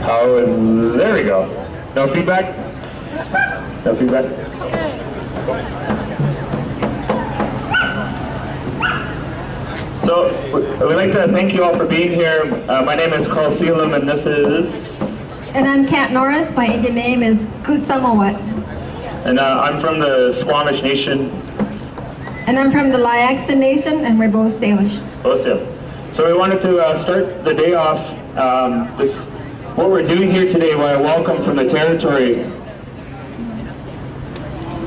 There we go. No feedback? No feedback? So, we'd like to thank you all for being here. My name is Carl Sealam, and this is... And I'm Kat Norris. My Indian name is Kutsamawat. And I'm from the Squamish Nation. And I'm from the Lyaxon Nation, and we're both Salish. Both Salish. So we wanted to start the day off. What we're doing here today, what I welcome from the territory.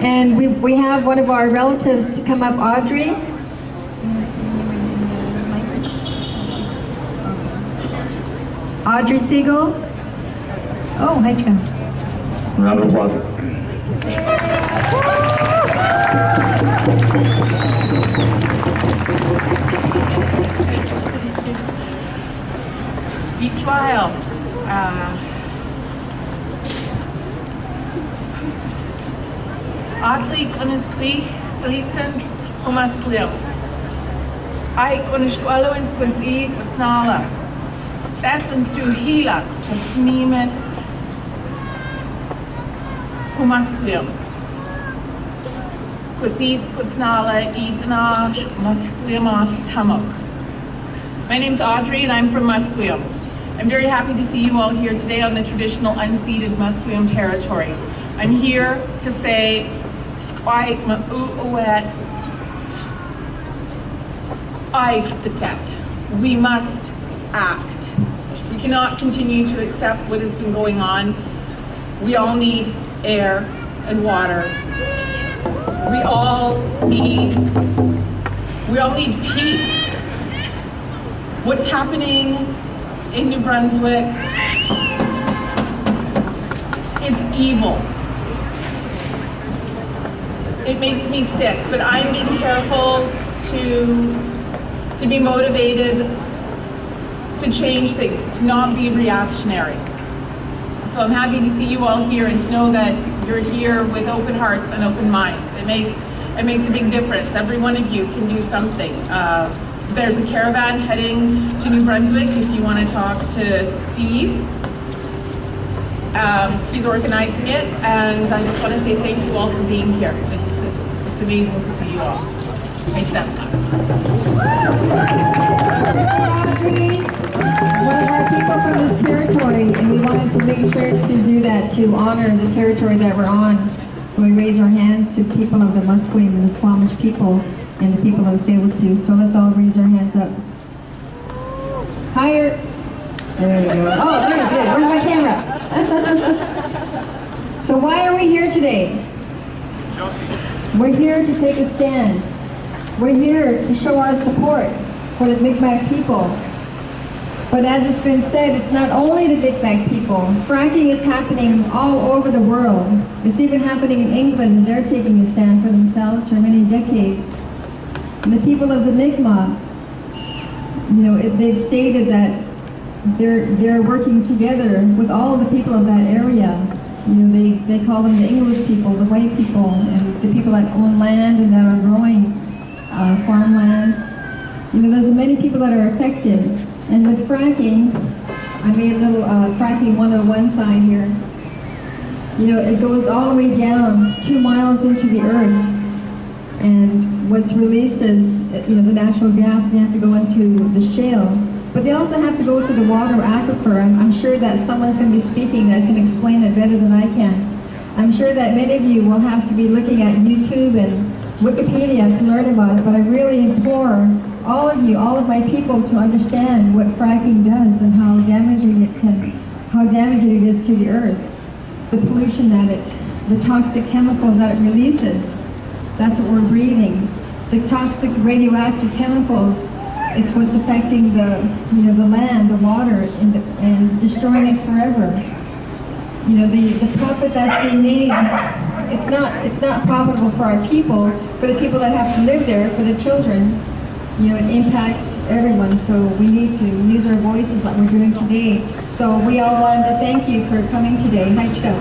And we have one of our relatives to come up, Audrey. Audrey Siegel. Oh, hi, John. Round of applause. Trial. Oddly, Kunisqui, Talitan, Umasquil. I Kunishqualowins Quincy, Kutsnala. Stassin Stu Hila, Chafnimet, Umasquil. Quisids Kutsnala, Etanash, Musquilma, Tamuk. My name's Audrey, and I'm from Musqueam. I'm very happy to see you all here today on the traditional unceded Musqueam territory. I'm here to say, Squai Ma'u'uet, Aichtet. We must act. We cannot continue to accept what has been going on. We all need air and water. We all need peace. What's happening in New Brunswick, it's evil. It makes me sick, but I'm being careful to be motivated to change things, to not be reactionary. So I'm happy to see you all here and to know that you're here with open hearts and open minds. It makes a big difference. Every one of you can do something. There's a caravan heading to New Brunswick if you want to talk to Steve. He's organizing it, and I just want to say thank you all for being here. It's amazing to see you all. Thanks, Emma. Audrey, one of our people from this territory, and we wanted to make sure to do that to honor the territory that we're on. So we raise our hands to people of the Musqueam and the Squamish people and the people of Tsleil-Waututh. So let's all raise our hands up. Higher. There we go. Oh, there it is. Where's my camera? So why are we here today? We're here to take a stand. We're here to show our support for the Micmac people. But as it's been said, it's not only the Micmac people. Fracking is happening all over the world. It's even happening in England, and they're taking a stand for themselves for many decades. And the people of the Micmac, they've stated that they're working together with all of the people of that area. They call them the English people, the white people, and the people that own land and that are growing farmlands. There's many people that are affected. And with fracking, I made a little fracking 101 sign here. It goes all the way down 2 miles into the earth. And what's released is, the natural gas, they have to go into the shale. But they also have to go to the water aquifer. I'm sure that someone's going to be speaking that can explain it better than I can. I'm sure that many of you will have to be looking at YouTube and Wikipedia to learn about it, but I really implore all of you, all of my people, to understand what fracking does and how damaging it is to the earth. The pollution the toxic chemicals that it releases, that's what we're breathing. The toxic radioactive chemicals, it's what's affecting the land, the water, and destroying it forever. The profit that's being made, it's not profitable for our people, for the people that have to live there, for the children. It impacts everyone, so we need to use our voices like we're doing today. So we all wanted to thank you for coming today. Hi, Chika.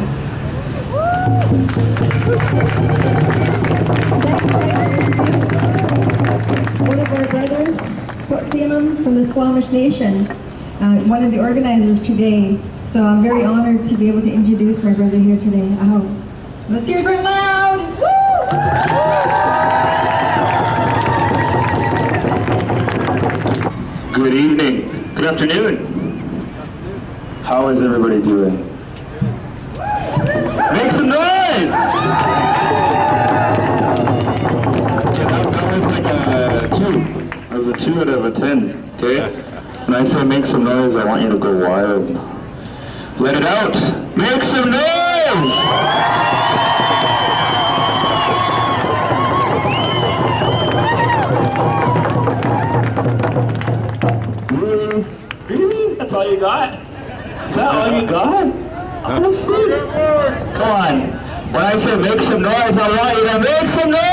One of our brothers, from the Squamish Nation, one of the organizers today, So I'm very honored to be able to introduce my brother here today. I hope. Let's hear it very loud! Woo! Good evening. Good afternoon. How is everybody doing? Make some noise! Okay, that was like a 2. That was a 2 out of a 10, okay? When I say make some noise, I want you to go wild. Let it out! Make some noise! Really? That's all you got? Is that all you got? Oh, shit. Come on. When I say make some noise, I want you to make some noise!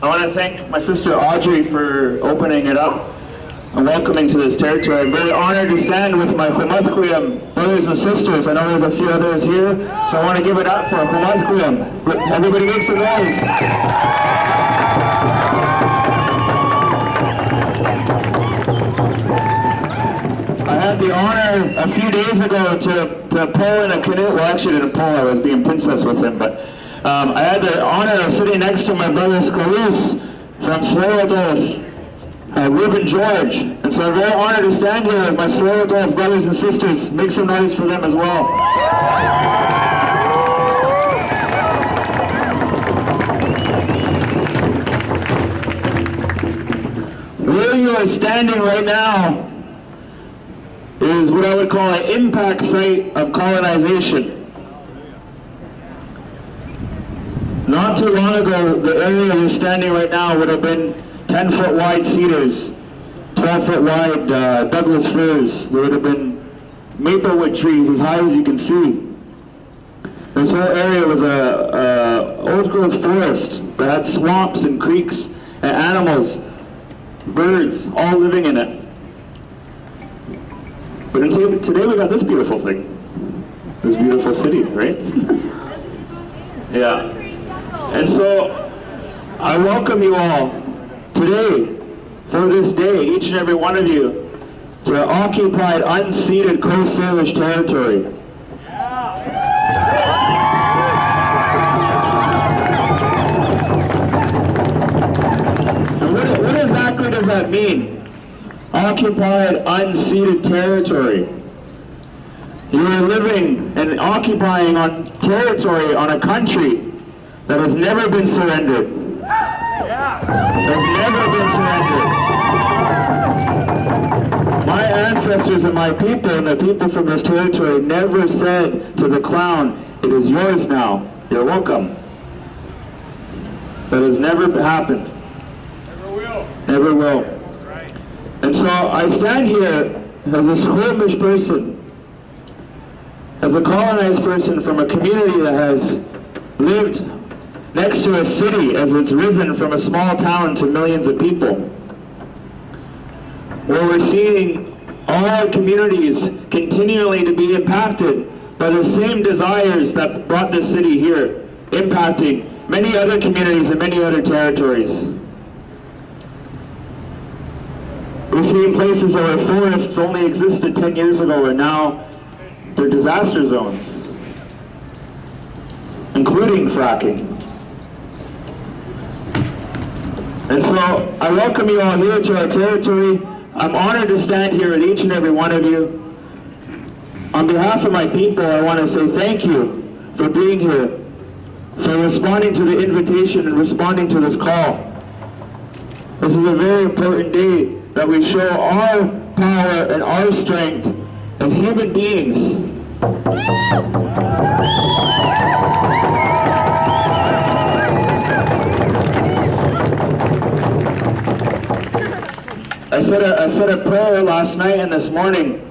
I want to thank my sister Audrey for opening it up and welcoming to this territory. I'm very honored to stand with my Humatzkuyam brothers and sisters. I know there's a few others here, so I want to give it up for Humatzkuyam. Everybody make some noise. I had the honor a few days ago to pull in a canoe. Well, actually I didn't pull, I was being princess with him, but I had the honor of sitting next to my brother Scalise from Slayodosh, Ruben George. And so I'm very honored to stand here with my Slayodosh brothers and sisters. Make some noise for them as well. Where you are standing right now is what I would call an impact site of colonization. Not too long ago, the area you're standing right now would have been 10-foot wide cedars, 12-foot wide Douglas firs. There would have been maplewood trees as high as you can see. This whole area was a old-growth forest that had swamps and creeks and animals, birds, all living in it. But today we got this beautiful thing, this beautiful city, right? Yeah. And so, I welcome you all today, for this day, each and every one of you, to occupied, unceded Coast Salish territory. And what exactly does that mean? Occupied, unceded territory. You are living and occupying on territory, on a country that has never been surrendered. Has never been surrendered. My ancestors and my people and the people from this territory never said to the Crown, "It is yours now, you're welcome." That has never happened. Never will. Never will. Right. And so I stand here as a Squamish person, as a colonized person from a community that has lived next to a city as it's risen from a small town to millions of people, where we're seeing all our communities continually to be impacted by the same desires that brought this city here, impacting many other communities and many other territories. We're seeing places where forests only existed 10 years ago and now they're disaster zones, including fracking. And so I welcome you all here to our territory. I'm honored to stand here with each and every one of you. On behalf of my people, I want to say thank you for being here, for responding to the invitation and responding to this call. This is a very important day that we show our power and our strength as human beings. I said a prayer last night and this morning.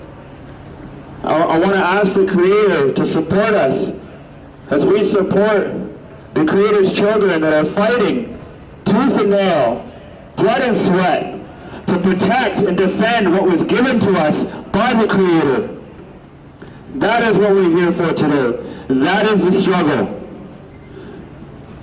I want to ask the Creator to support us as we support the Creator's children that are fighting tooth and nail, blood and sweat, to protect and defend what was given to us by the Creator. That is what we're here for today. That is the struggle.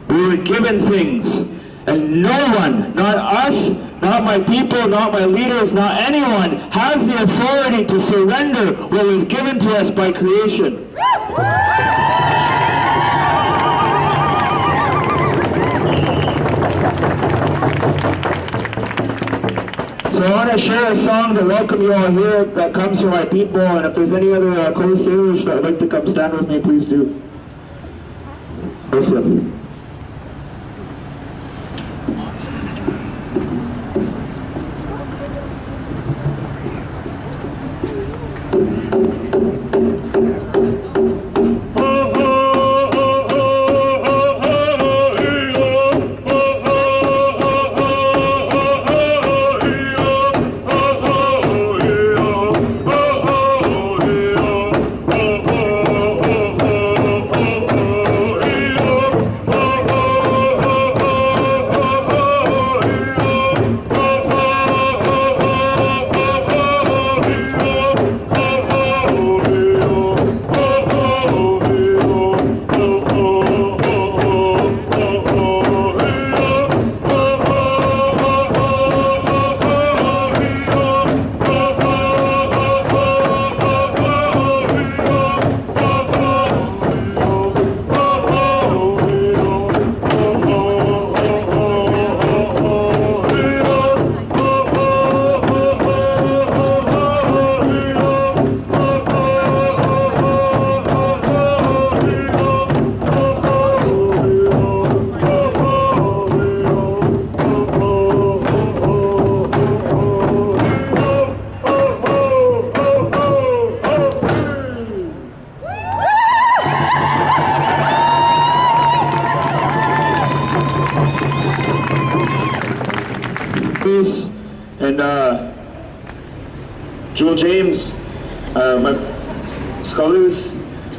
We were given things, and no one, not us, not my people, not my leaders, not anyone, has the authority to surrender what was given to us by creation. So I want to share a song to welcome you all here that comes from my people, and if there's any other close sailors that would like to come stand with me, please do. Listen. And Jewel James, my scholars,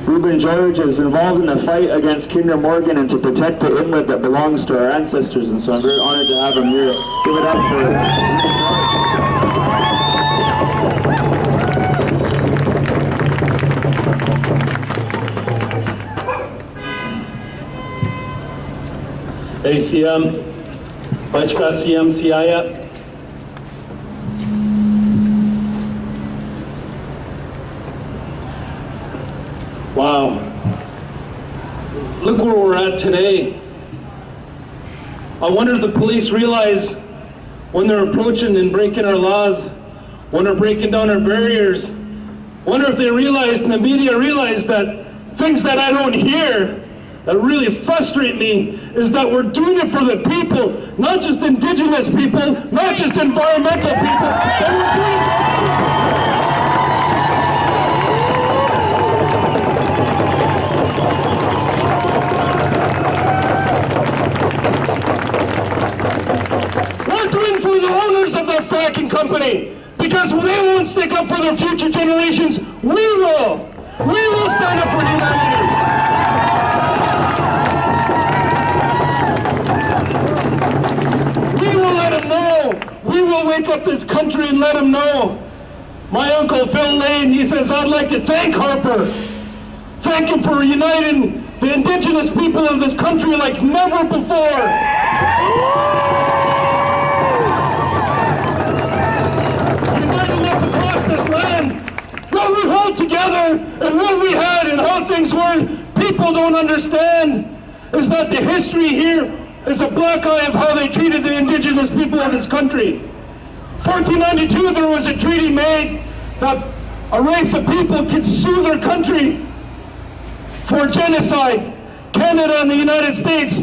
Reuben George is involved in the fight against Kinder Morgan and to protect the inlet that belongs to our ancestors, and so I'm very honored to have him here. Give it up for ACM, Bajka CM Siaya. Wow. Look where we're at today. I wonder if the police realize when they're approaching and breaking our laws, when they're breaking down our barriers, wonder if they realize and the media realize that things that I don't hear that really frustrate me is that we're doing it for the people, not just Indigenous people, not just environmental people, but we're doing it for we're doing for the owners of the fracking company, because they won't stick up for their future generations. We will. We will stand up for humanity. We will let them know. We will wake up this country and let them know. My uncle Phil Lane, he says, I'd like to thank Harper. Thank him for uniting the Indigenous people of this country like never before. Uniting us across this land. What we hold together and what we had and how things were, people don't understand is that the history here is a black eye of how they treated the Indigenous people of this country. 1492, there was a treaty made that a race of people could sue their country for genocide. Canada and the United States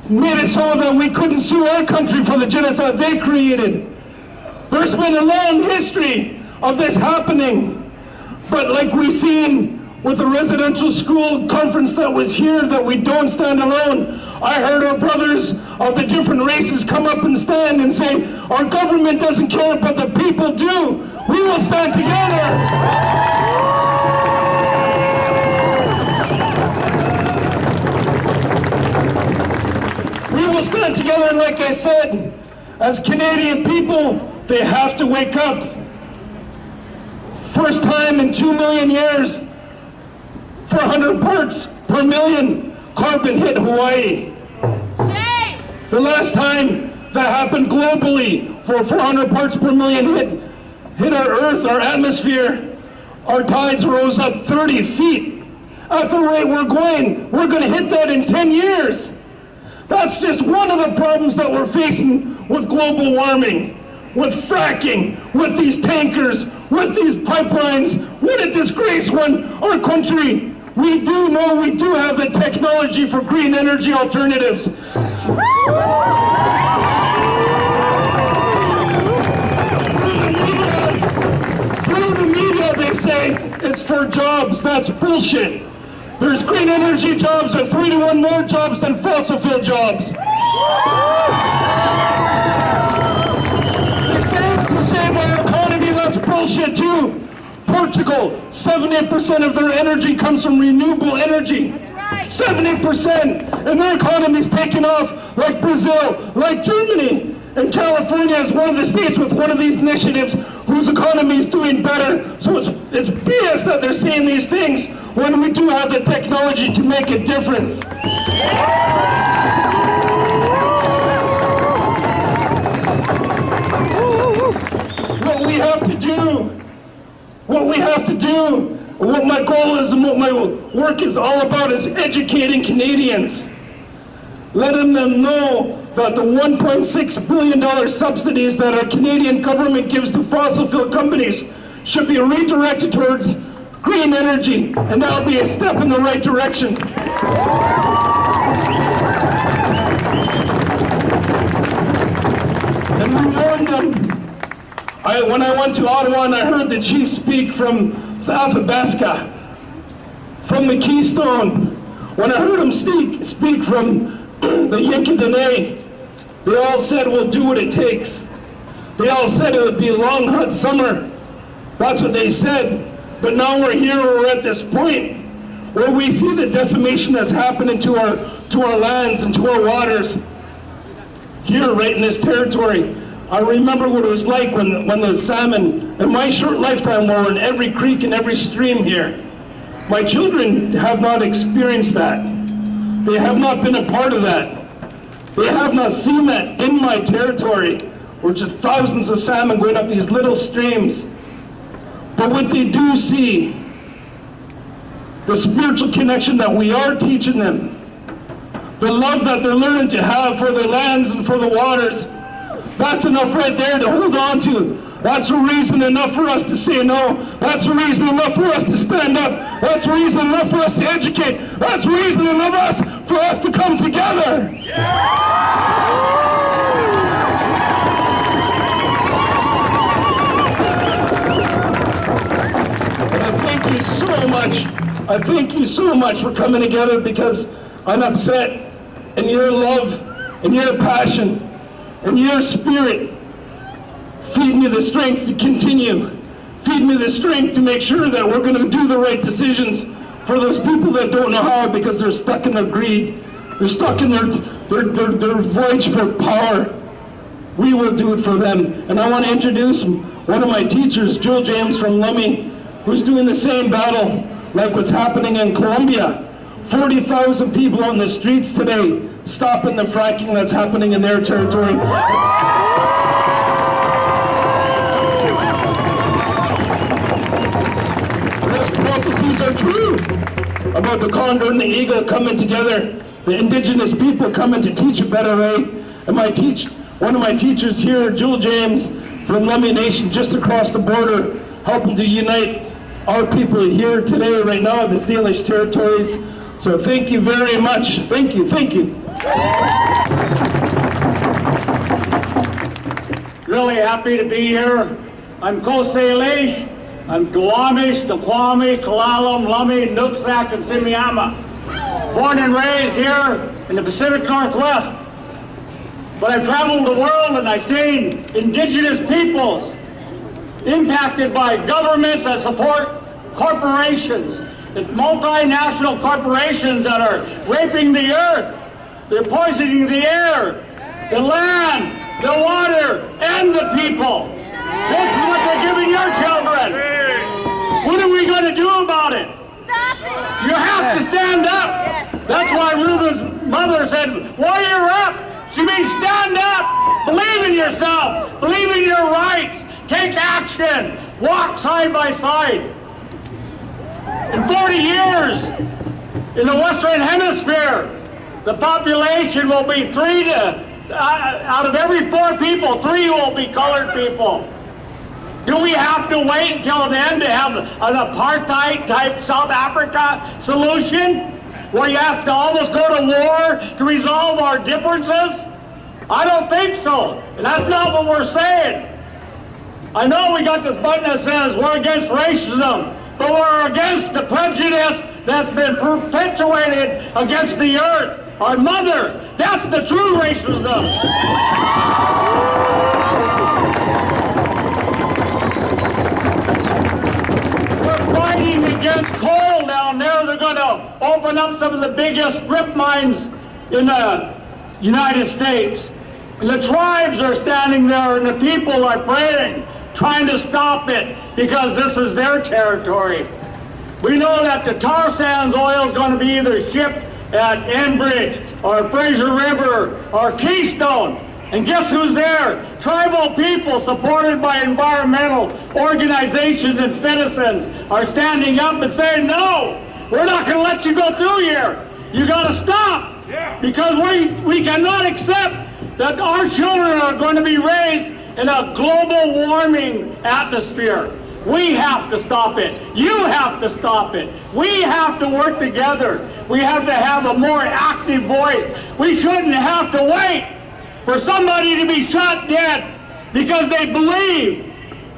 made it so that we couldn't sue our country for the genocide they created. There's been a long history of this happening, but like we've seen with the residential school conference that was here, that we don't stand alone. I heard our brothers of the different races come up and stand and say, our government doesn't care, but the people do. We will stand together. We will stand together, and like I said, As Canadian people, they have to wake up. First time in 2 million years, 400 parts per million carbon hit Hawaii. The last time that happened globally, for 400 parts per million hit our Earth, our atmosphere, our tides rose up 30 feet. At the rate we're going to hit that in 10 years. That's just one of the problems that we're facing with global warming, with fracking, with these tankers, with these pipelines. What a disgrace when our country, we do know we do have the technology for green energy alternatives. Through the media they say it's for jobs. That's bullshit. There's green energy jobs are 3 to 1 more jobs than fossil fuel jobs. They say it's to save our economy. That's bullshit too. Portugal, 70% of their energy comes from renewable energy. 70%, and their economy's taken off like Brazil, like Germany. And California is one of the states with one of these initiatives whose economy is doing better. So it's BS that they're saying these things when we do have the technology to make a difference. What we have to do, what my goal is and what my work is all about is educating Canadians. Letting them know that the $1.6 billion subsidies that our Canadian government gives to fossil fuel companies should be redirected towards green energy, and that'll be a step in the right direction. And we warned them. When I went to Ottawa and I heard the chief speak from Athabasca, from the Keystone, when I heard him speak from the Yankee, they all said we'll do what it takes. They all said it would be a long, hot summer. That's what they said. But now we're here, we're at this point where we see the decimation that's happening to our lands and to our waters here right in this territory. I remember what it was like when the salmon, in my short lifetime, were in every creek and every stream here. My children have not experienced that. They have not been a part of that. They have not seen that in my territory, where just thousands of salmon going up these little streams. But what they do see, the spiritual connection that we are teaching them, the love that they're learning to have for their lands and for the waters, that's enough right there to hold on to. That's a reason enough for us to say no. That's a reason enough for us to stand up. That's a reason enough for us to educate. That's a reason enough for us to come together. And I thank you so much. I thank you so much for coming together, because I'm upset, and your love and your passion and your spirit feed me the strength to continue. Feed me the strength to make sure that we're going to do the right decisions for those people that don't know how, because they're stuck in their greed. They're stuck in their voyage for power. We will do it for them. And I want to introduce one of my teachers, Joel James from Lummi, who's doing the same battle like what's happening in Colombia. 40,000 people on the streets today stopping the fracking that's happening in their territory. Those prophecies are true about the condor and the eagle coming together, the indigenous people coming to teach a better way. And one of my teachers here, Joel James from Lummi Nation, just across the border, helping to unite our people here today, right now, the Salish territories. So thank you very much. Thank you, thank you. Really happy to be here. I'm Ko Salish. I'm Duwamish, Dakwami, Kalalam, Lummi, Nooksack, and Simiyama. Born and raised here in the Pacific Northwest. But I've traveled the world and I've seen indigenous peoples impacted by governments that support corporations. It's multinational corporations that are raping the earth. They're poisoning the air, the land, the water, and the people. This is what they're giving your children. What are we going to do about it? Stop it! You have to stand up. That's why Reuben's mother said, warrior up. She means stand up. Believe in yourself. Believe in your rights. Take action. Walk side by side. In 40 years, in the Western Hemisphere, the population will be out of every 4 people, 3 will be colored people. Do we have to wait until then to have an apartheid-type South Africa solution, where you have to almost go to war to resolve our differences? I don't think so, and that's not what we're saying. I know we got this button that says we're against racism, but we're against the prejudice that's been perpetuated against the earth, our mother. That's the true racism. We're fighting against coal down there. They're going to open up some of the biggest strip mines in the United States. And the tribes are standing there and the people are praying, trying to stop it because this is their territory. We know that the tar sands oil is going to be either shipped at Enbridge or Fraser River or Keystone. And guess who's there? Tribal people supported by environmental organizations and citizens are standing up and saying, no, we're not going to let you go through here. You got to stop. Because we cannot accept that our children are going to be raised in a global warming atmosphere. We have to stop it. You have to stop it. We have to work together. We have to have a more active voice. We shouldn't have to wait for somebody to be shot dead because they believe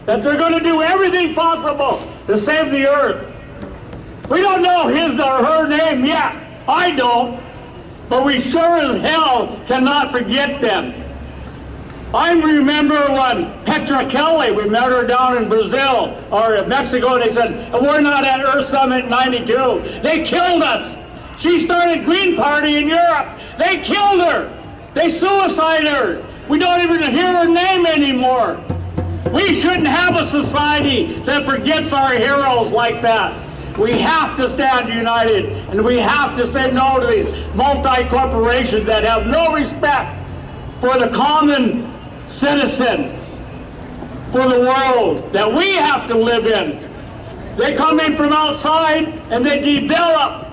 that they're going to do everything possible to save the earth. We don't know his or her name yet. I don't. But we sure as hell cannot forget them. I remember when Petra Kelly, we met her down in Brazil or Mexico, and they said, we're not at Earth Summit 92. They killed us. She started Green Party in Europe. They killed her. They suicided her. We don't even hear her name anymore. We shouldn't have a society that forgets our heroes like that. We have to stand united, and we have to say no to these multi-corporations that have no respect for the common citizen, for the world that we have to live in. They come in from outside, and they develop,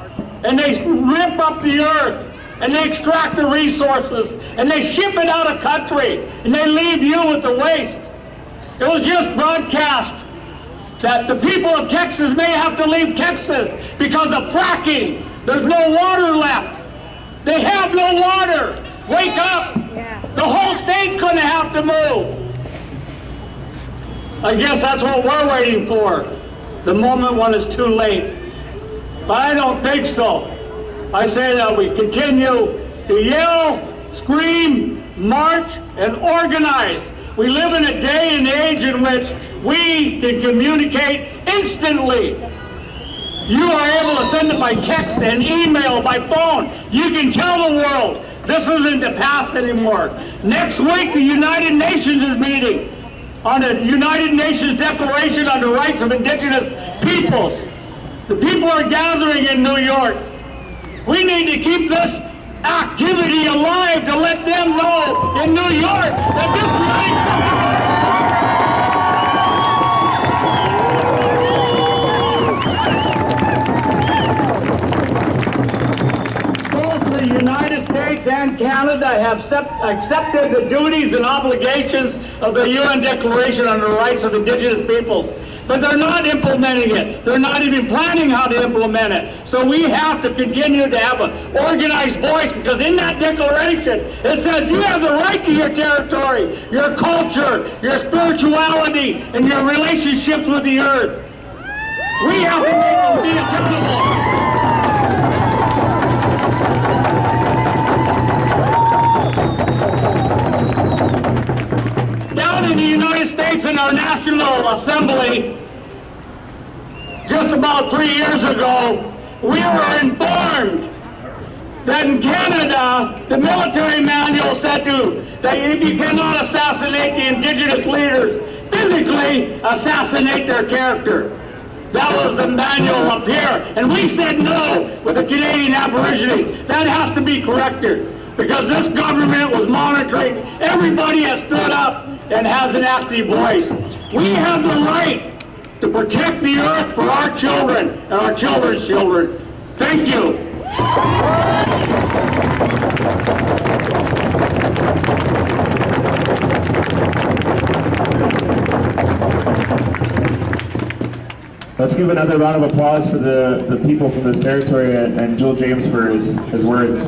and they rip up the earth, and they extract the resources, and they ship it out of country, and they leave you with the waste. It was just broadcast that the people of Texas may have to leave Texas because of fracking. There's no water left. They have no water. Wake up. The whole state's going to have to move. I guess that's what we're waiting for. The moment when it's too late. But I don't think so. I say that we continue to yell, scream, march, and organize. We live in a day and age in which we can communicate instantly. You are able to send it by text and email, by phone. You can tell the world this isn't the past anymore. Next week, the United Nations is meeting on the United Nations Declaration on the Rights of Indigenous Peoples. The people are gathering in New York. We need to keep this activity alive to let them know in New York that this both the United States and Canada have accepted the duties and obligations of the UN Declaration on the Rights of Indigenous Peoples. But they're not implementing it. They're not even planning how to implement it. So we have to continue to have an organized voice, because in that declaration, it says you have the right to your territory, your culture, your spirituality, and your relationships with the earth. We have to make them be accountable. Down in the United States, in our National Assembly, just about 3 years ago, we were informed that in Canada, the military manual said that if you cannot assassinate the Indigenous leaders, physically assassinate their character. That was the manual up here, and we said no with the Canadian Aborigines. That has to be corrected, because this government was monitoring. Everybody has stood up and has an active voice. We have the right to protect the earth for our children and our children's children. Thank you. Let's give another round of applause for the people from this territory and Joel James for his words.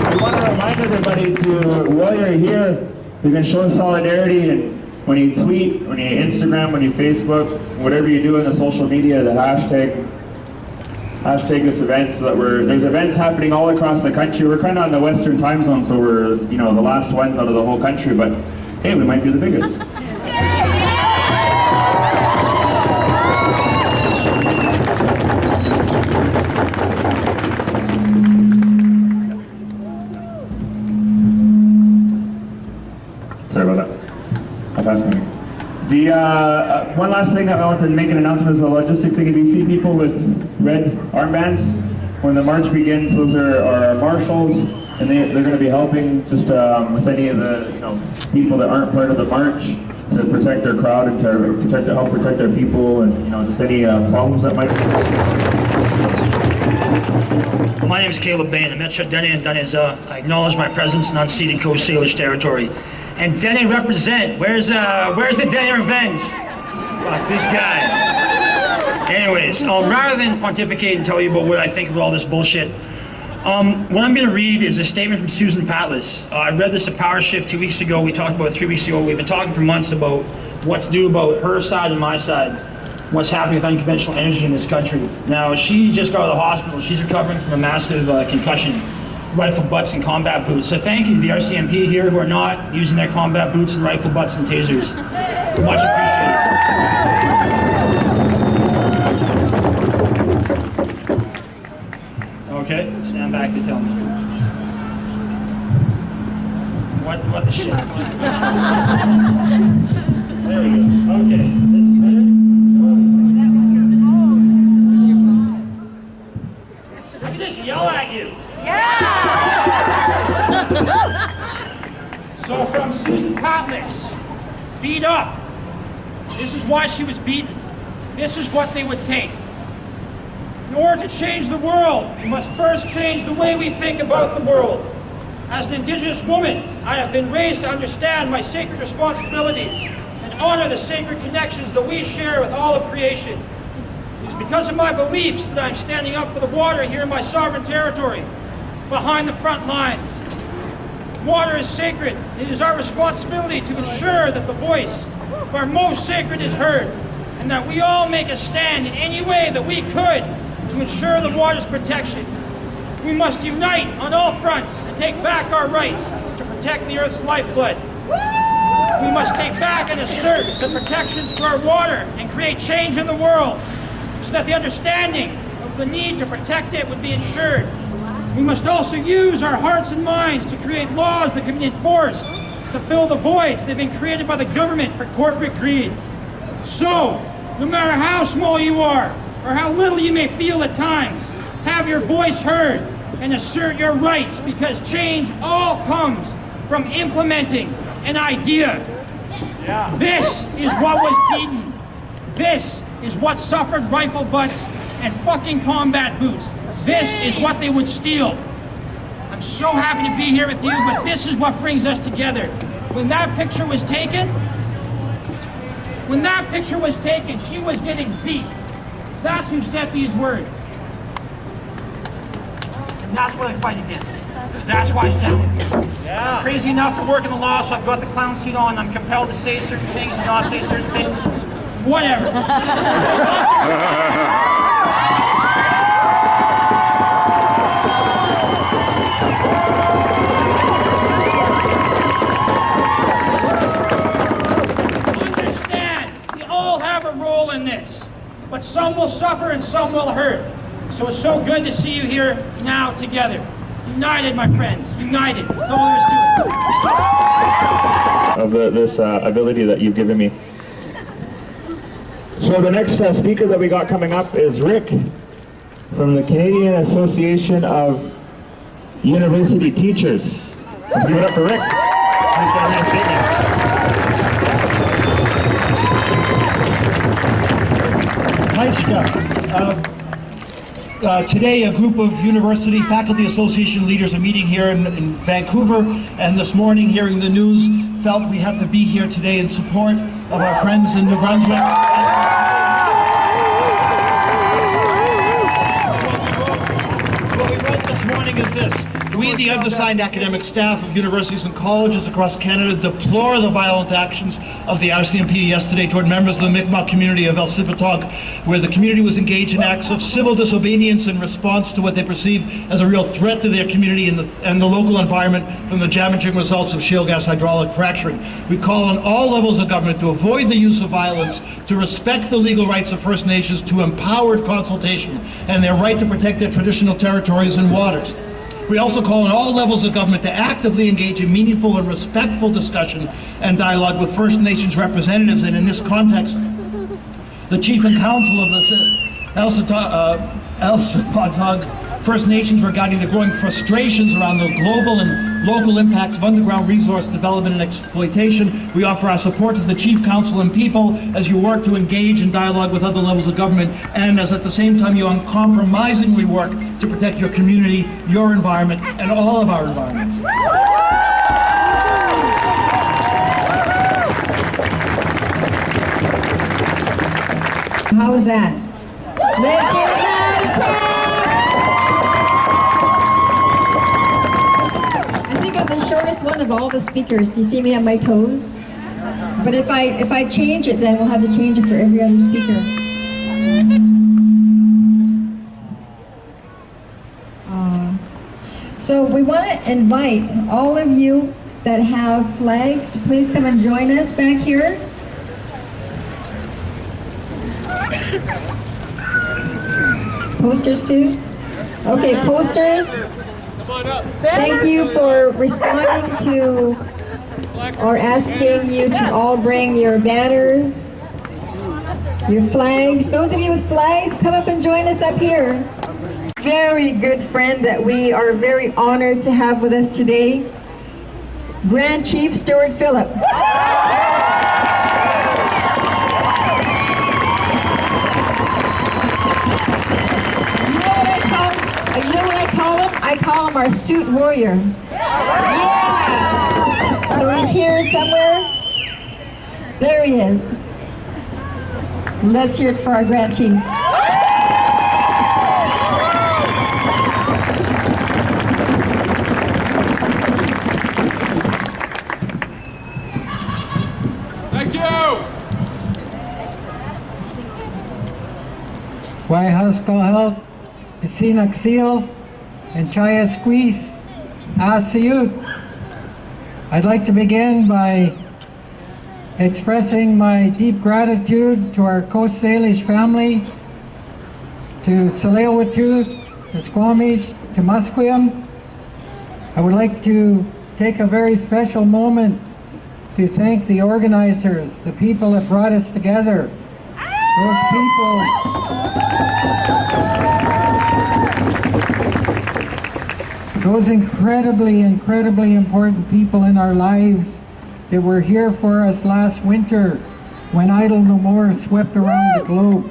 I want to remind everybody while you're here, you can show solidarity, and when you tweet, when you Instagram, when you Facebook, whatever you do in the social media, the hashtag this event, so that there's events happening all across the country. We're kind of on the Western time zone, so we're the last ones out of the whole country, but hey, we might be the biggest. Sorry about that. I'm passing. The one last thing that I want to make an announcement is a logistic thing. If you see people with red armbands, when the march begins, those are our marshals, and they're going to be helping just with any of the people that aren't part of the march to protect their crowd and to help protect their people, and just any problems that might. My name is Caleb Bain. I'm Metro Dene and Duneza. I acknowledge my presence in unceded Coast Salish territory. And Dene represent. Where's the Dene revenge? Fuck this guy. Anyways, rather than pontificate and tell you about what I think about all this bullshit, what I'm going to read is a statement from Susan Patlas. I read this at Power Shift 2 weeks ago. We talked about it 3 weeks ago. We've been talking for months about what to do about her side and my side, what's happening with unconventional energy in this country. Now, she just got out of the hospital. She's recovering from a massive concussion. Rifle butts and combat boots. So thank you to the RCMP here who are not using their combat boots and rifle butts and tasers. Much appreciated. Okay, stand back to tell me. What the shit? There we go. Okay, this is better. I can just yell at you. So from Susan Patlas, beat up. This is why she was beaten. This is what they would take. In order to change the world, we must first change the way we think about the world. As an Indigenous woman, I have been raised to understand my sacred responsibilities and honor the sacred connections that we share with all of creation. It is because of my beliefs that I'm standing up for the water here in my sovereign territory, behind the front lines. Water is sacred. It is our responsibility to ensure that the voice of our most sacred is heard, and that we all make a stand in any way that we could to ensure the water's protection. We must unite on all fronts and take back our rights to protect the Earth's lifeblood. We must take back and assert the protections for our water and create change in the world so that the understanding of the need to protect it would be ensured. We must also use our hearts and minds to create laws that can be enforced to fill the voids that have been created by the government for corporate greed. So, no matter how small you are, or how little you may feel at times, have your voice heard and assert your rights, because change all comes from implementing an idea. Yeah. This is what was beaten. This is what suffered rifle butts and fucking combat boots. This is what they would steal. I'm so happy to be here with you, but this is what brings us together. When that picture was taken, she was getting beat. That's who said these words. And that's what I fight against. That's why I stand with you. Yeah. I'm crazy enough to work in the law, so I've got the clown suit on. I'm compelled to say certain things and not say certain things. Whatever. Understand, the some will hurt. So it's so good to see you here now together. United, my friends, united. That's all there is to it. Of this ability that you've given me. So the next speaker that we got coming up is Rick from the Canadian Association of University Teachers. Let's give it up for Rick. He's going to read a statement. Today, a group of University Faculty Association leaders are meeting here in Vancouver, and this morning, hearing the news, felt we had to be here today in support of our friends in New Brunswick. What we wrote this morning is this. We, the undersigned academic staff of universities and colleges across Canada, deplore the violent actions of the RCMP yesterday toward members of the Micmac community of El Sipatog, where the community was engaged in acts of civil disobedience in response to what they perceive as a real threat to their community and the local environment from the damaging results of shale gas hydraulic fracturing. We call on all levels of government to avoid the use of violence, to respect the legal rights of First Nations, to empowered consultation and their right to protect their traditional territories and waters. We also call on all levels of government to actively engage in meaningful and respectful discussion and dialogue with First Nations representatives, and in this context, the Chief and Council of the El Sipatog First Nations regarding the growing frustrations around the global and local impacts of underground resource development and exploitation. We offer our support to the Chief Council and people as you work to engage in dialogue with other levels of government, and as at the same time you uncompromisingly work to protect your community, your environment, and all of our environments. How was that? Let's hear it. I think I'm the shortest one of all the speakers. You see me on my toes? But if I change it, then we'll have to change it for every other speaker. So we want to invite all of you that have flags to please come and join us back here. Posters too? Okay, posters. Thank you for responding to or asking you to all bring your banners, your flags. Those of you with flags, come up and join us up here. Very good friend that we are very honored to have with us today, Grand Chief Stuart Phillip. You know what I call him? I call him our suit warrior. Yeah! So he's here somewhere. There he is. Let's hear it for our Grand Chief. Thank you! Why Haskell Health, Isinak Seal, and Chaya Squeeze, Asiyut. I'd like to begin by expressing my deep gratitude to our Coast Salish family, to Salewatu, to Squamish, to Musqueam. I would like to take a very special moment to thank the organizers, the people that brought us together. Those people those incredibly important people in our lives that were here for us last winter when Idel No More swept around the globe.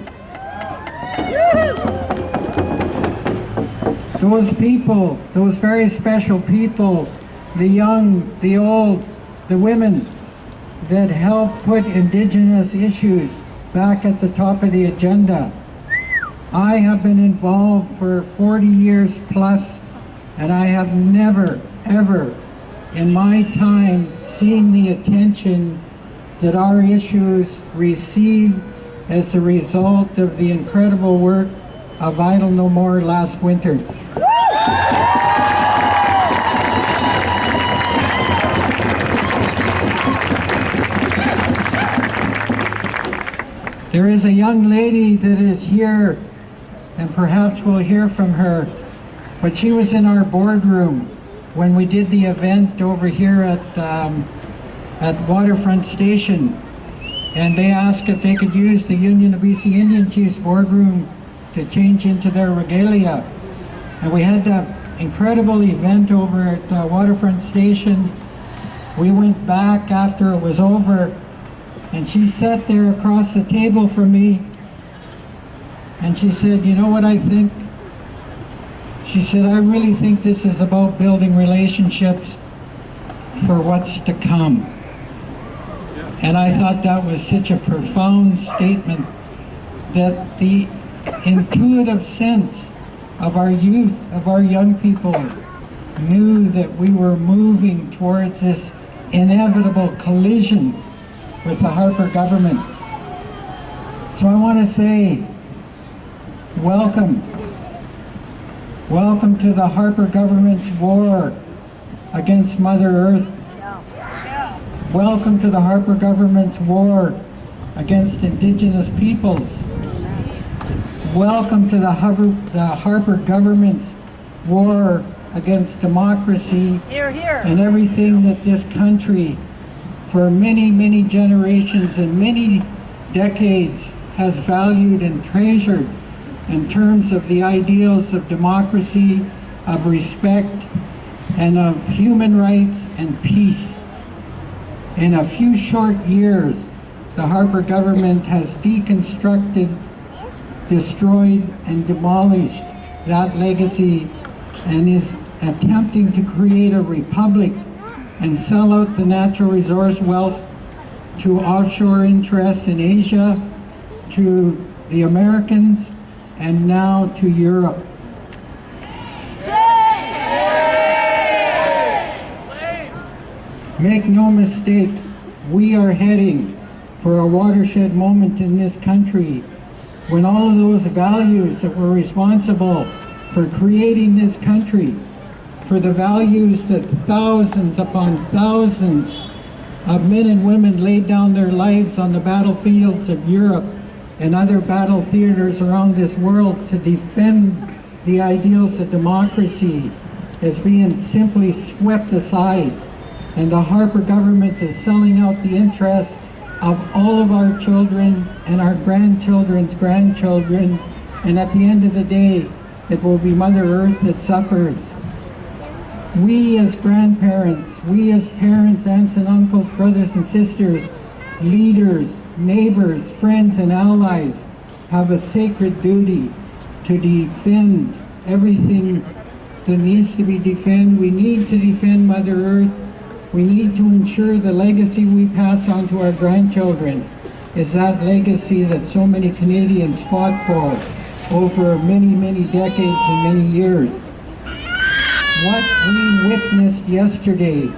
Those people, those very special people, the young, the old, the women, that helped put Indigenous issues back at the top of the agenda. I have been involved for 40 years plus, and I have never, ever in my time seen the attention that our issues receive as a result of the incredible work of Idel No More last winter. There is a young lady that is here and perhaps we'll hear from her. But she was in our boardroom when we did the event over here at Waterfront Station, and they asked if they could use the Union of BC Indian Chiefs boardroom to change into their regalia. And we had that incredible event over at Waterfront Station. We went back after it was over, and she sat there across the table from me, and she said, "You know what I think?" She said, "I really think this is about building relationships for what's to come." And I thought that was such a profound statement, that the intuitive sense of our youth, of our young people, knew that we were moving towards this inevitable collision with the Harper government. So I want to say, welcome. Welcome to the Harper government's war against Mother Earth. Welcome to the Harper government's war against Indigenous peoples. Welcome to the Harper government's war against democracy and everything that this country, for many, many generations and many decades, has valued and treasured in terms of the ideals of democracy, of respect, and of human rights and peace. In a few short years, the Harper government has deconstructed, destroyed, and demolished that legacy, and is attempting to create a republic and sell out the natural resource wealth to offshore interests in Asia, to the Americans, and now to Europe. Make no mistake, we are heading for a watershed moment in this country when all of those values that were responsible for creating this country, for the values that thousands upon thousands of men and women laid down their lives on the battlefields of Europe and other battle theaters around this world to defend the ideals of democracy, is being simply swept aside. And the Harper government is selling out the interests of all of our children and our grandchildren's grandchildren. And at the end of the day, it will be Mother Earth that suffers. We as grandparents, we as parents, aunts and uncles, brothers and sisters, leaders, neighbors, friends and allies have a sacred duty to defend everything that needs to be defended. We need to defend Mother Earth. We need to ensure the legacy we pass on to our grandchildren is that legacy that so many Canadians fought for over many, many decades and many years. What we witnessed yesterday,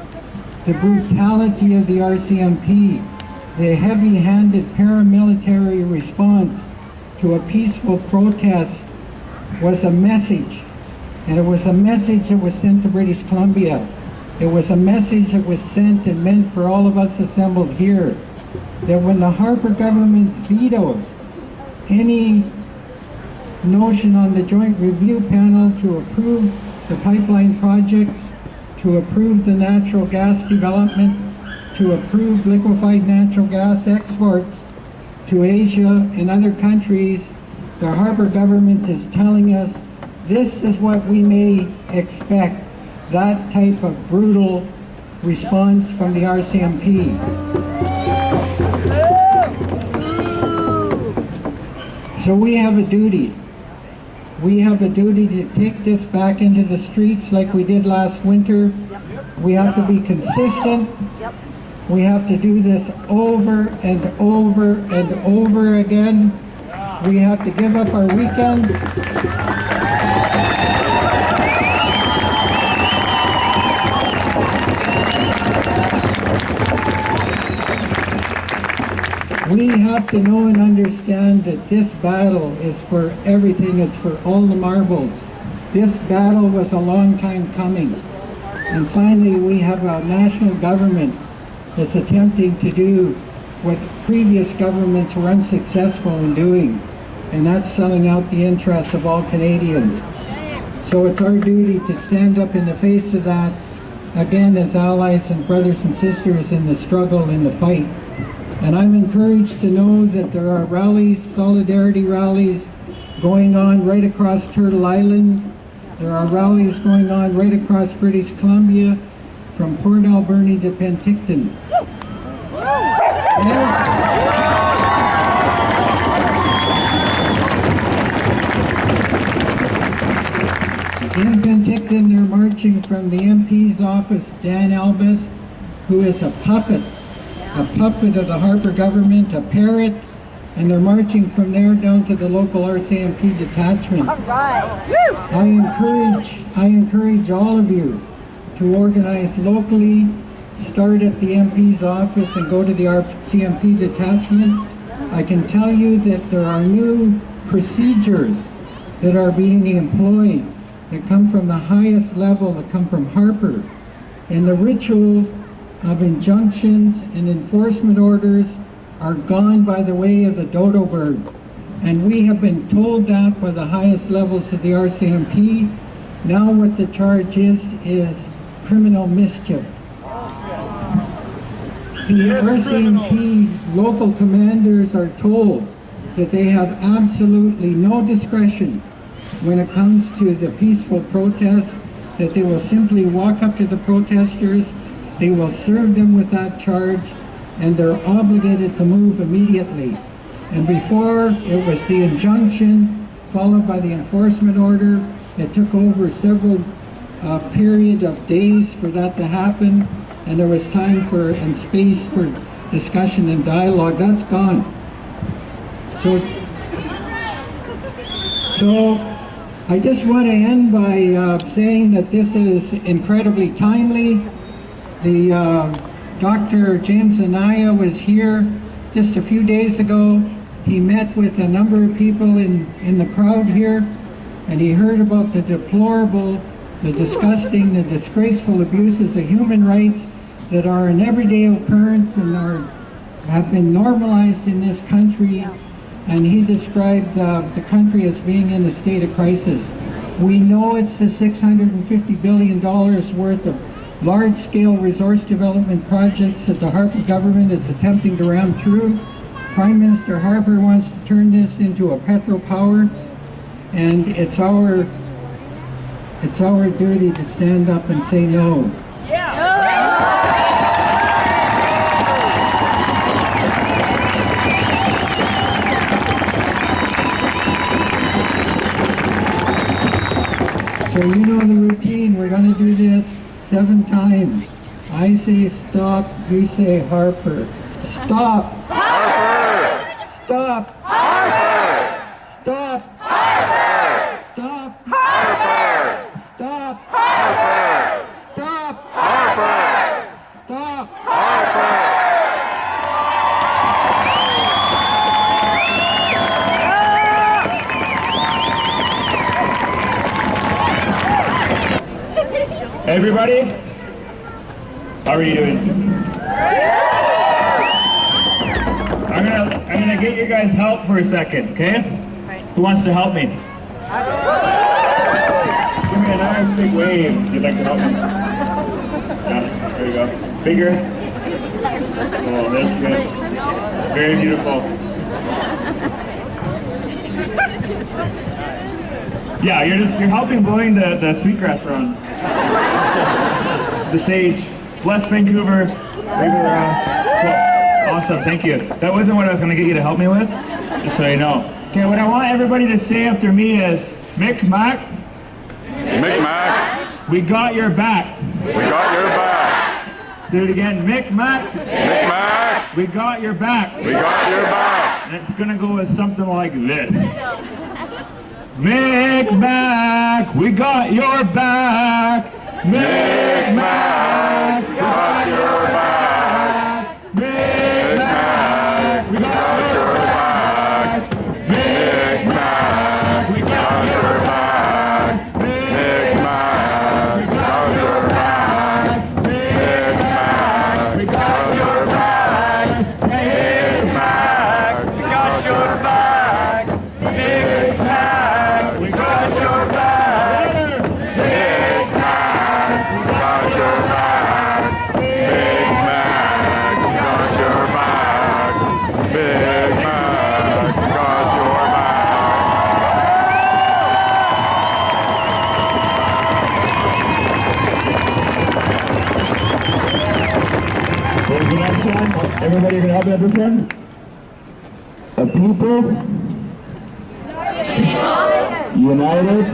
the brutality of the RCMP, the heavy-handed paramilitary response to a peaceful protest, was a message. And it was a message that was sent to British Columbia. It was a message that was sent and meant for all of us assembled here, that when the Harper government vetoes any notion on the Joint Review Panel to approve the pipeline projects, to approve the natural gas development, to approve liquefied natural gas exports to Asia and other countries, the Harper government is telling us this is what we may expect, that type of brutal response from the RCMP. So we have a duty. We have a duty to take this back into the streets like we did last winter. We have to be consistent. We have to do this over and over and over again. We have to give up our weekends. We have to know and understand that this battle is for everything. It's for all the marbles. This battle was a long time coming. And finally, we have a national government that's attempting to do what previous governments were unsuccessful in doing, and that's selling out the interests of all Canadians. So it's our duty to stand up in the face of that, again, as allies and brothers and sisters in the struggle, in the fight. And I'm encouraged to know that there are rallies, solidarity rallies, going on right across Turtle Island. There are rallies going on right across British Columbia, from Port Alberni to Penticton. In Penticton, they're marching from the MP's office, Dan Albus, who is a puppet of the Harper government, a parrot, and they're marching from there down to the local RCMP detachment. All right. I encourage all of you to organize locally, start at the MP's office and go to the RCMP detachment. I can tell you that there are new procedures that are being employed that come from the highest level, that come from Harper. And the ritual of injunctions and enforcement orders are gone by the way of the dodo bird. And we have been told that by the highest levels of the RCMP. Now what the charge is criminal mischief. The RCMP local commanders are told that they have absolutely no discretion when it comes to the peaceful protest, that they will simply walk up to the protesters, they will serve them with that charge, and they're obligated to move immediately. And before, it was the injunction followed by the enforcement order. It took over several period of days for that to happen, and there was time for and space for discussion and dialogue. That's gone. So I just want to end by saying that this is incredibly timely. The Dr. James Anaya was here just a few days ago. He met with a number of people in the crowd here, and he heard about the deplorable, the disgusting, the disgraceful abuses of human rights that are an everyday occurrence and have been normalized in this country. And he described the country as being in a state of crisis. We know it's the $650 billion worth of large-scale resource development projects that the Harper government is attempting to ram through. Prime Minister Harper wants to turn this into a petropower, and it's our duty to stand up and say no. So you know the routine. We're going to do this 7 times. I say stop, you say Harper. Stop! Harper! Stop! Harper! Stop! Harper! Stop! Harper! Stop! Harper! Stop! Harper! Stop! Harper! Everybody, how are you doing? I'm gonna get you guys help for a second, okay? Who wants to help me? Give me a nice big wave if you'd like to help me. Yeah, there you go. Bigger. Oh, that's good. Very beautiful. Yeah, you're helping blowing the sweetgrass around. The sage. Bless Vancouver. Wave it around. Cool. Awesome, thank you. That wasn't what I was going to get you to help me with, just so you know. Okay, what I want everybody to say after me is, Micmac. Micmac. We got your back. We got your back. Say it again, Micmac. Micmac. We got your back. We got your back. And it's going to go with something like this. Micmac, we got your back. Micmac, we got your back. Micmac, we got your back. Micmac, we got your back. Micmac, we got your back. Micmac, we got your back. Micmac, we got your back. Everybody gonna help me with this one? A people united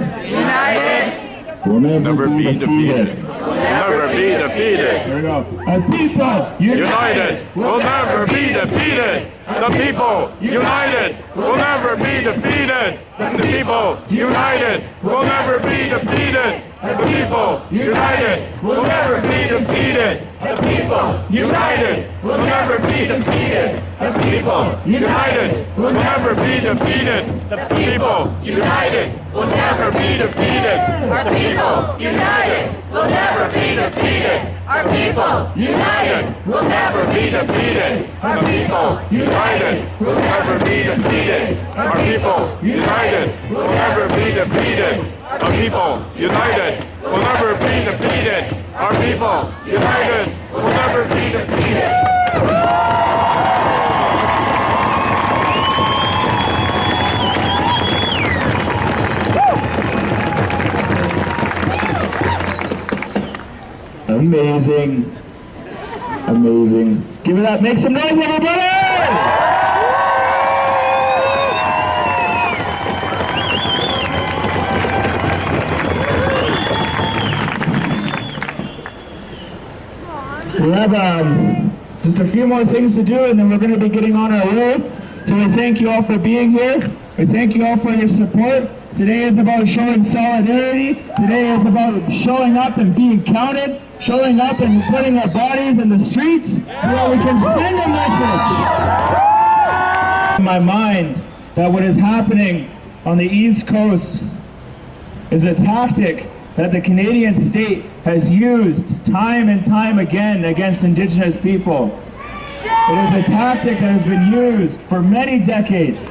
will never be defeated. Never be defeated. There we go. A people United will never be defeated. The people united will never be defeated. The people united will never be defeated. The people united will never be defeated. The people united will never be defeated. The people united will never be defeated. The people united will never be defeated. Our people united will never be defeated. Our people united will never be defeated. Our people united will never be defeated. Our people united will never be defeated. Our people united will never be defeated. Our people united will never be defeated. Amazing. Amazing. Give it up. Make some noise, everybody! We have just a few more things to do, and then we're going to be getting on our way. So we thank you all for being here. We thank you all for your support. Today is about showing solidarity. Today is about showing up and being counted, showing up and putting our bodies in the streets so that we can send a message. In my mind that what is happening on the East Coast is a tactic that the Canadian state has used time and time again against Indigenous people. It is a tactic that has been used for many decades.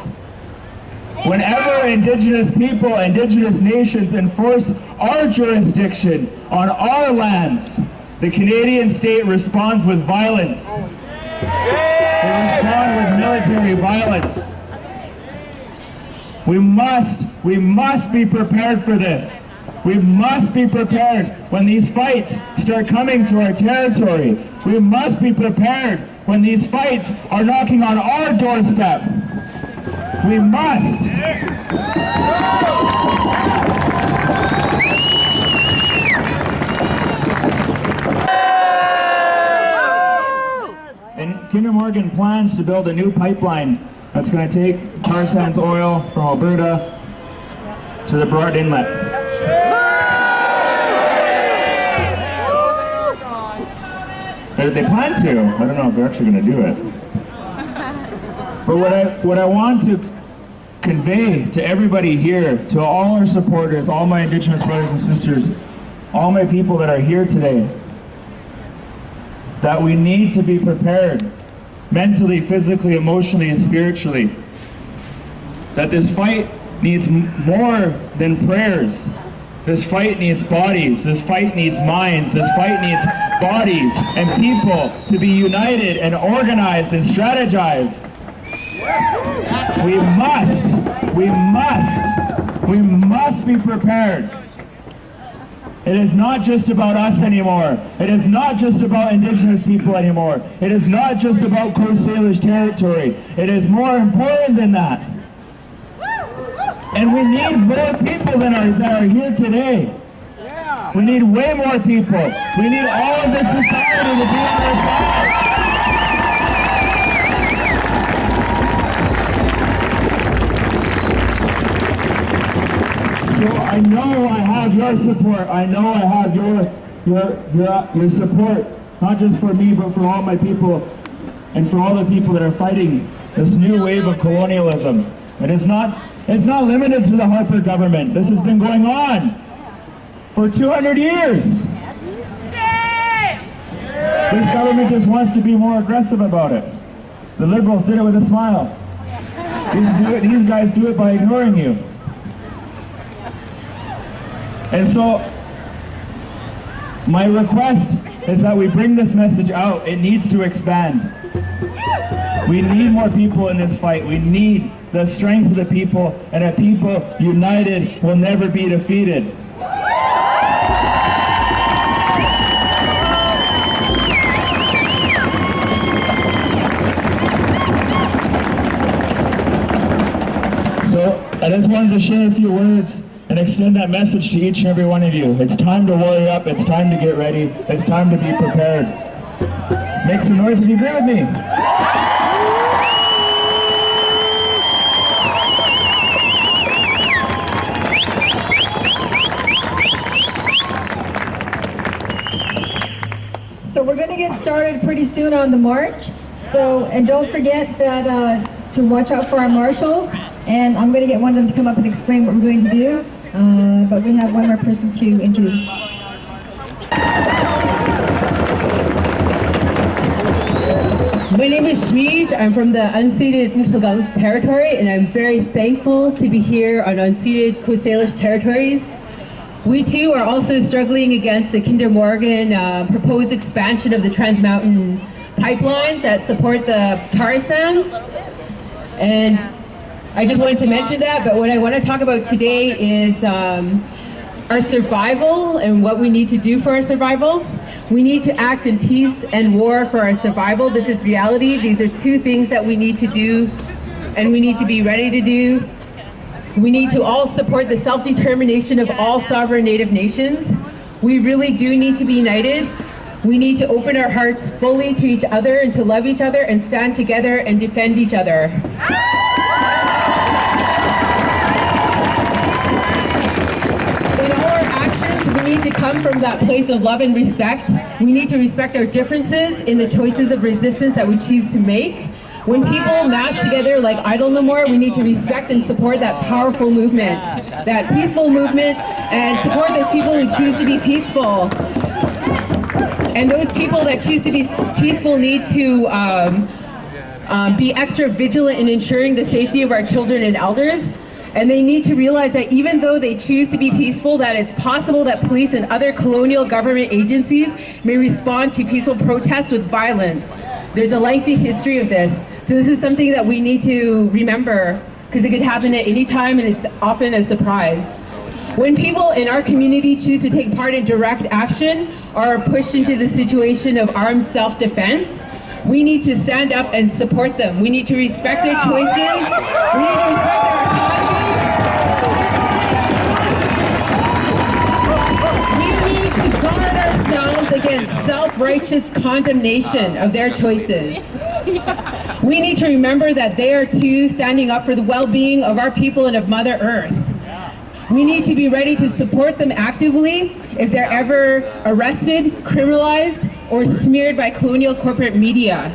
Whenever Indigenous people, Indigenous nations enforce our jurisdiction on our lands, the Canadian state responds with violence. They respond with military violence. We must be prepared for this. We must be prepared when these fights start coming to our territory. We must be prepared when these fights are knocking on our doorstep. We must. And Kinder Morgan plans to build a new pipeline that's going to take tar sands oil from Alberta to the Broad Inlet. They plan to. I don't know if they're actually going to do it. But what I want to convey to everybody here, to all our supporters, all my Indigenous brothers and sisters, all my people that are here today, that we need to be prepared mentally, physically, emotionally, and spiritually. That this fight needs more than prayers. This fight needs bodies. This fight needs minds. This fight needs bodies and people to be united and organized and strategized. We must be prepared. It is not just about us anymore. It is not just about Indigenous people anymore. It is not just about Coast Salish territory. It is more important than that. And we need more people that are here today. We need way more people. We need all of this society to be on our side. So I know I have your support. I know I have your support, not just for me, but for all my people and for all the people that are fighting this new wave of colonialism. It's not limited to the Harper government. This has been going on for 200 years. This government just wants to be more aggressive about it. The Liberals did it with a smile. These guys do it by ignoring you. And so, my request is that we bring this message out. It needs to expand. We need more people in this fight. We need the strength of the people, and a people united will never be defeated. just wanted to share a few words and extend that message to each and every one of you. It's time to warrior up, it's time to get ready, it's time to be prepared. Make some noise if you agree with me. So we're going to get started pretty soon on the march. So, and don't forget that to watch out for our marshals. And I'm going to get one of them to come up and explain what we're going to do. But we have one more person to introduce. My name is Shmeej. I'm from the unceded Micmac territory, and I'm very thankful to be here on unceded Coast Salish territories. We too are also struggling against the Kinder Morgan proposed expansion of the Trans Mountain pipelines that support the tar sands. And I just wanted to mention that, but what I want to talk about today is our survival and what we need to do for our survival. We need to act in peace and war for our survival. This is reality. These are two things that we need to do and we need to be ready to do. We need to all support the self-determination of all sovereign Native nations. We really do need to be united. We need to open our hearts fully to each other and to love each other and stand together and defend each other. In all our actions, we need to come from that place of love and respect. We need to respect our differences in the choices of resistance that we choose to make. When people mass together like Idel No More, we need to respect and support that powerful movement, that peaceful movement, and support those people who choose to be peaceful. And those people that choose to be peaceful need to be extra vigilant in ensuring the safety of our children and elders. And they need to realize that even though they choose to be peaceful, that it's possible that police and other colonial government agencies may respond to peaceful protests with violence. There's a lengthy history of this. So this is something that we need to remember because it could happen at any time and it's often a surprise. When people in our community choose to take part in direct action or are pushed into the situation of armed self-defense, we need to stand up and support them. We need to respect their choices. We need to respect their autonomy. We need to guard ourselves against self-righteous condemnation of their choices. We need to remember that they are too standing up for the well-being of our people and of Mother Earth. We need to be ready to support them actively if they're ever arrested, criminalized, or smeared by colonial corporate media.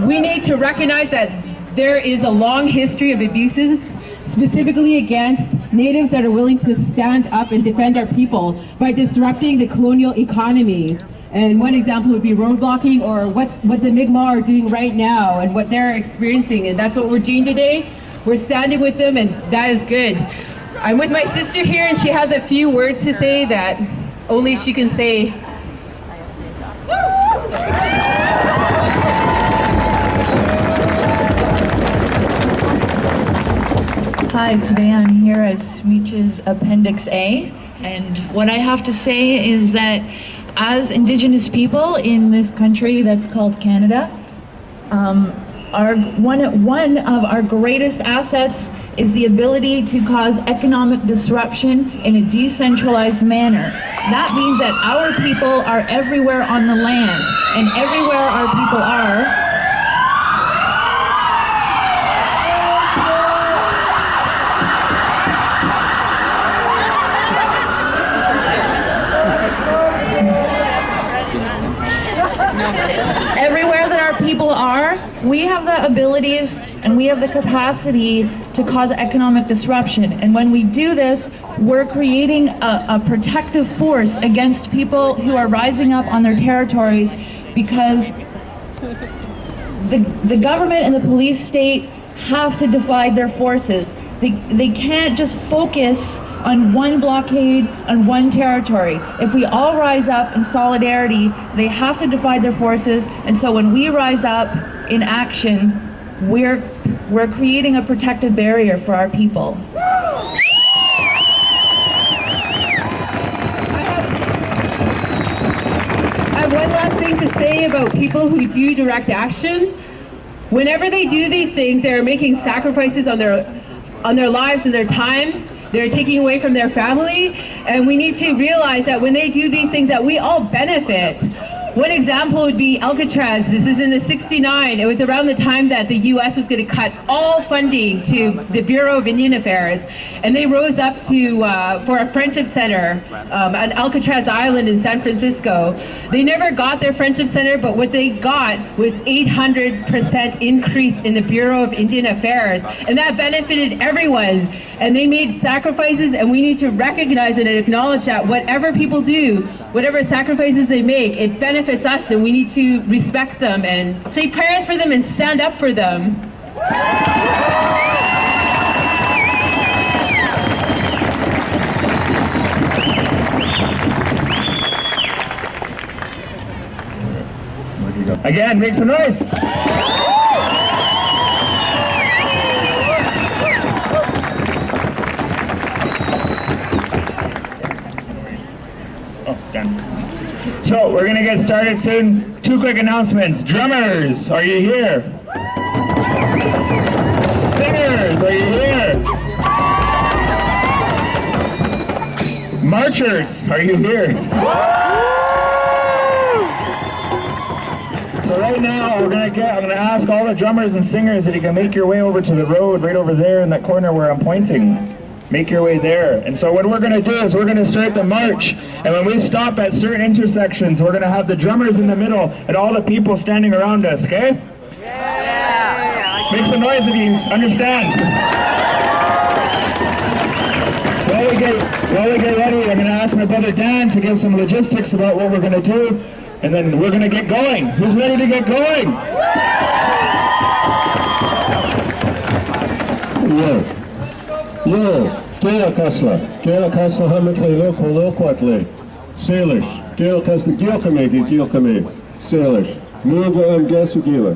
We need to recognize that there is a long history of abuses, specifically against Natives that are willing to stand up and defend our people by disrupting the colonial economy. And one example would be roadblocking, or what the Micmac are doing right now and what they're experiencing. And that's what we're doing today. We're standing with them, and that is good. I'm with my sister here, and she has a few words to say that only she can say. Hi, today I'm here as Smeech's Appendix A, and what I have to say is that as Indigenous people in this country that's called Canada, one of our greatest assets is the ability to cause economic disruption in a decentralized manner. That means that our people are everywhere on the land, and everywhere our people are, everywhere that our people are, we have the abilities and we have the capacity to cause economic disruption. And when we do this, we're creating a protective force against people who are rising up on their territories, because the government and the police state have to divide their forces. They can't just focus on one blockade, on one territory. If we all rise up in solidarity, they have to divide their forces, and so when we rise up in action, we're creating a protective barrier for our people. I have one last thing to say about people who do direct action. Whenever they do these things, they're making sacrifices on their on their lives and their time. They're taking away from their family, and we need to realize that when they do these things that we all benefit. One example would be Alcatraz. This is in the '69. It was around the time that the U.S. was going to cut all funding to the Bureau of Indian Affairs, and they rose up to for a Friendship Center on Alcatraz Island in San Francisco. They never got their Friendship Center, but what they got was 800% increase in the Bureau of Indian Affairs, and that benefited everyone. And they made sacrifices, and we need to recognize it and acknowledge that whatever people do, whatever sacrifices they make, it benefits us, and we need to respect them and say prayers for them and stand up for them. Again, make some noise. So we're gonna get started soon. 2 quick announcements. Drummers, are you here? Singers, are you here? Marchers, are you here? So right now I'm gonna ask all the drummers and singers if you can make your way over to the road right over there in that corner where I'm pointing. Make your way there. And so what we're going to do is we're going to start the march, and when we stop at certain intersections, we're going to have the drummers in the middle and all the people standing around us, okay? Yeah. Make some noise if you understand. While we get ready, I'm going to ask my brother Dan to give some logistics about what we're going to do, and then we're going to get going. Who's ready to get going? Yo, Gail Kasla Hamitli Loquatli, Sailors, Gail Kasla Gilkame, Sailors, Muga Gasugila.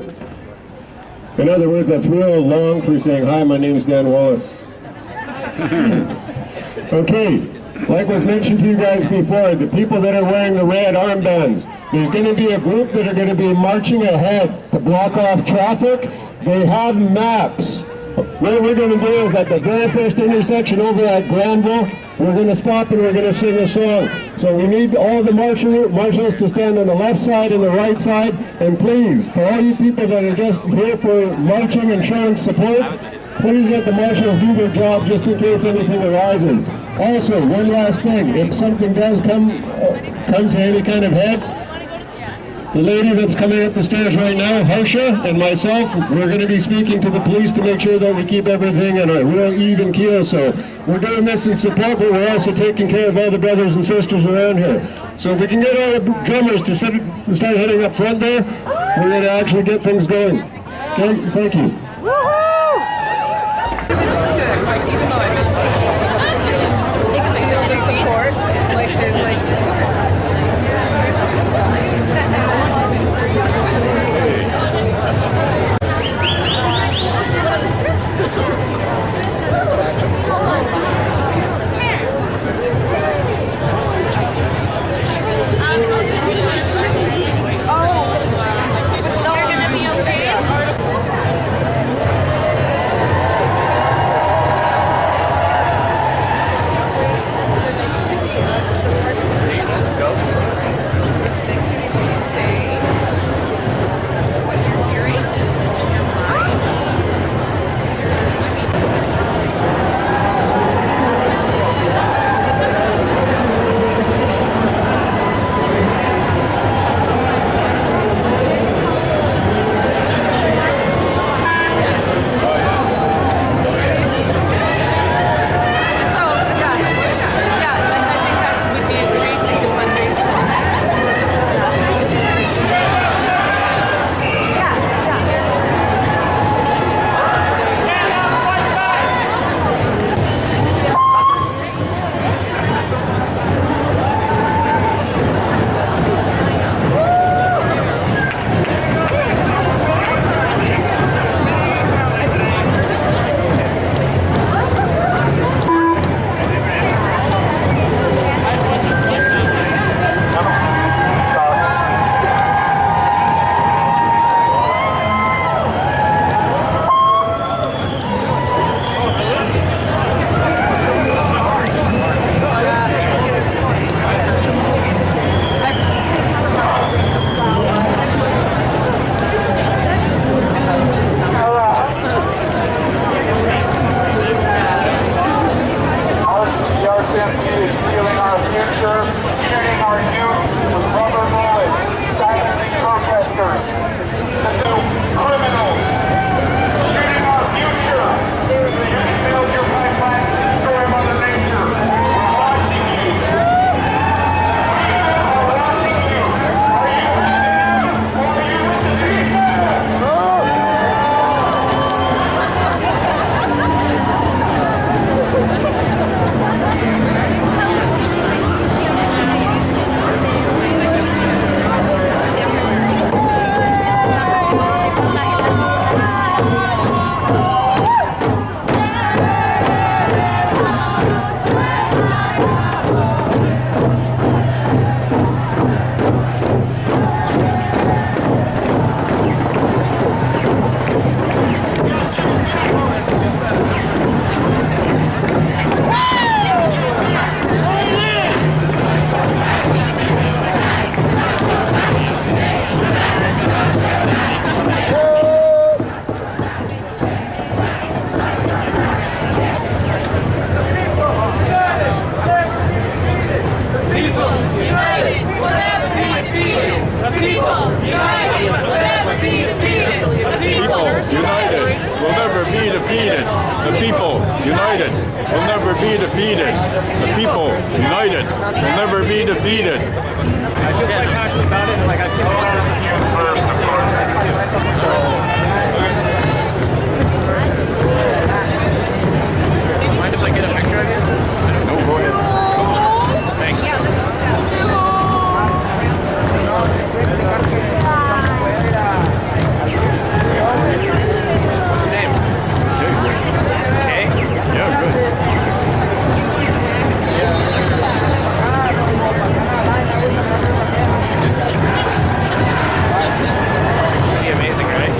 In other words, that's real long for saying, hi, my name's Dan Wallace. Okay, like was mentioned to you guys before, the people that are wearing the red armbands, there's going to be a group that are going to be marching ahead to block off traffic. They have maps. What we're going to do is at the very first intersection over at Granville, we're going to stop and we're going to sing a song. So we need all the marshals to stand on the left side and the right side. And please, for all you people that are just here for marching and showing support, please let the marshals do their job just in case anything arises. Also, one last thing, if something does come to any kind of head, the lady that's coming up the stairs right now, Harsha, and myself, we're going to be speaking to the police to make sure that we keep everything on a real even keel. So we're doing this in support, but we're also taking care of all the brothers and sisters around here. So if we can get all the drummers to start heading up front there, we're going to actually get things going. Okay, thank you. Even though I missed it, it's a big deal to support. Like there's like people united will never be defeated. The people united will never be defeated. The people united will never be defeated. The people united will never be defeated. I feel quite passionate about it. Like I've seen lots of mind if I get a picture of you? No, go ahead. Thanks. What's your name? Kay? Yeah, good. Pretty amazing, right?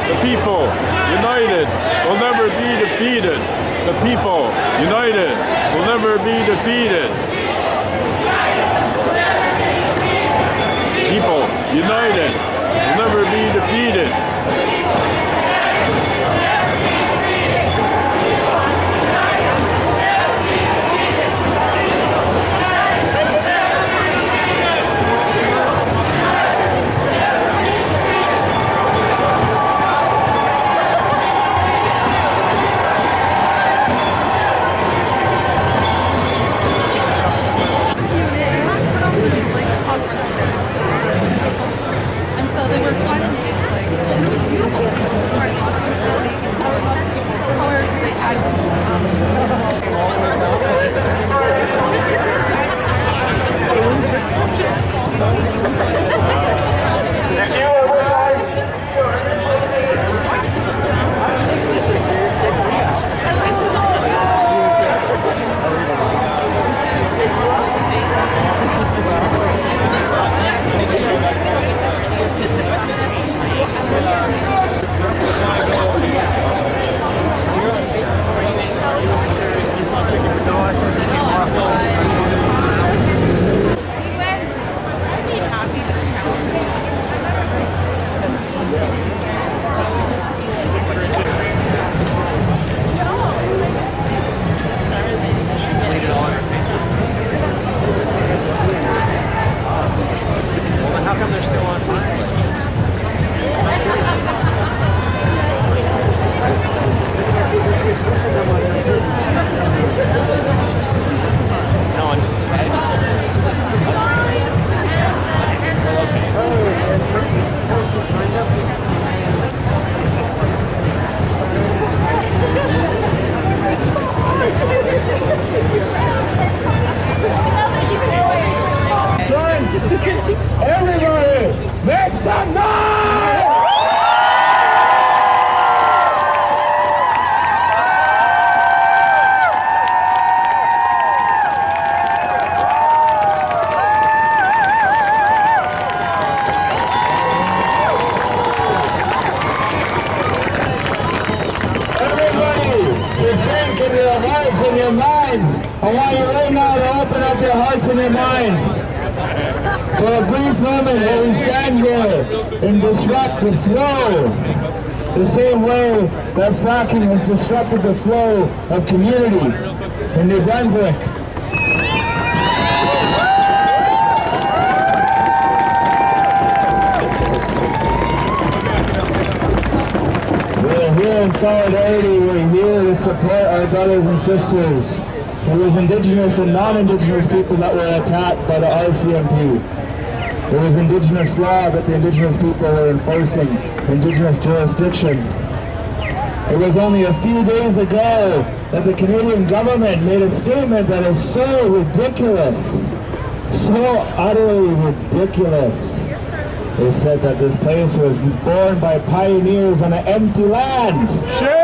The people united will never be defeated. The people united will never be defeated. People united will never be defeated. your hearts and your minds. I want you right now to open up your hearts and your minds. For a brief moment where we stand here and disrupt the flow, the same way that fracking has disrupted the flow of community in New Brunswick. We're here in solidarity, we're here to support our brothers and sisters. There was Indigenous and non-Indigenous people that were attacked by the RCMP. There was Indigenous law that the Indigenous people were enforcing, Indigenous jurisdiction. It was only a few days ago that the Canadian government made a statement that is so ridiculous, so utterly ridiculous. They said that this place was born by pioneers on an empty land. Shame!